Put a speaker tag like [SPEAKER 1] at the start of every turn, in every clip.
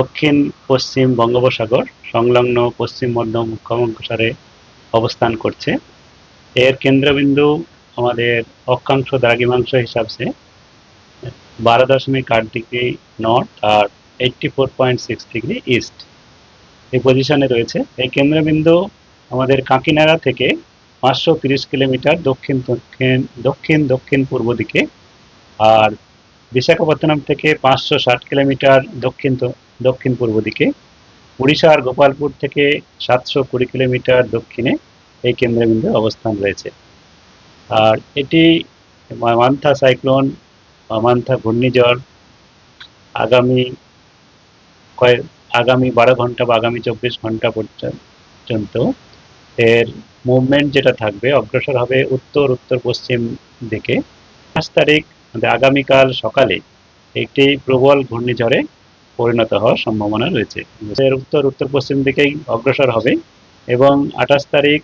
[SPEAKER 1] দক্ষিণ পশ্চিম বঙ্গোপসাগর সংলগ্ন পশ্চিম মধ্য বঙ্গোপসাগরে অবস্থান করছে। এর কেন্দ্রবিন্দু আমাদের অক্ষাংশ দ্রাঘিমাংশ হিসাবে 12.8 ডিগ্রি নর্থ আর 84.6 ডিগ্রি ইস্ট এই পজিশনে রয়েছে। এই কেন্দ্রবিন্দু আমাদের কাকিনাড়া থেকে 530 কিলোমিটার দক্ষিণ দক্ষিণ দক্ষিণ দক্ষিণ পূর্ব দিকে, আর বিশাখাপত্তনম থেকে 560 কিলোমিটার দক্ষিণ দক্ষিণ পূর্ব দিকে, উড়িষ্যার গোপালপুর থেকে 720 কিলোমিটার দক্ষিণে এই কেন্দ্রবিন্দু অবস্থান রয়েছে। আর এটি মান্থা সাইক্লোন বা মান্থা ঘূর্ণিঝড় আগামী আগামী 12 ঘন্টা বা আগামী 24 ঘন্টা পর্যন্ত এর মুভমেন্ট যেটা থাকবে, অগ্রসর হবে উত্তর উত্তর পশ্চিম দিকে। 5 তারিখ আগামীকাল সকালে একটি প্রবল ঘূর্ণিঝড়ে পরিণত হওয়ার সম্ভাবনা রয়েছে। এর উত্তর উত্তর পশ্চিম দিকেই অগ্রসর হবে এবং 28 তারিখ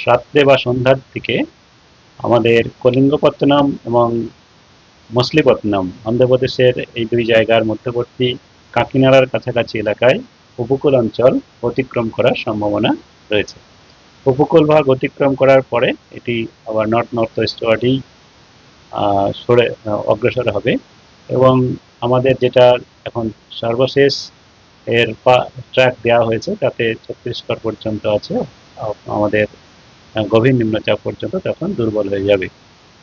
[SPEAKER 1] রাত্রে বা সন্ধ্যার দিকে আমাদের কলিঙ্গপত্তনম এবং মছলিপত্তনম অন্ধ্রপ্রদেশের এই দুই জায়গার মধ্যবর্তী কাকিনাড়ার কাছাকাছি এলাকায় উপকূল অঞ্চল অতিক্রম করার সম্ভাবনা রয়েছে। উপকূল ভাগ অতিক্রম করার পরে এটি আবার নর্থ নর্থ ওয়েস্টওয়ার্ডেই অগ্রসর হবে এবং আমাদের যেটা এখন সর্বশেষ এর ট্র্যাক দেওয়া হয়েছে তাতে ছত্তিশগড় পর্যন্ত আছে, আমাদের গভীর নিম্নচাপ পর্যন্ত তখন দুর্বল হয়ে যাবে।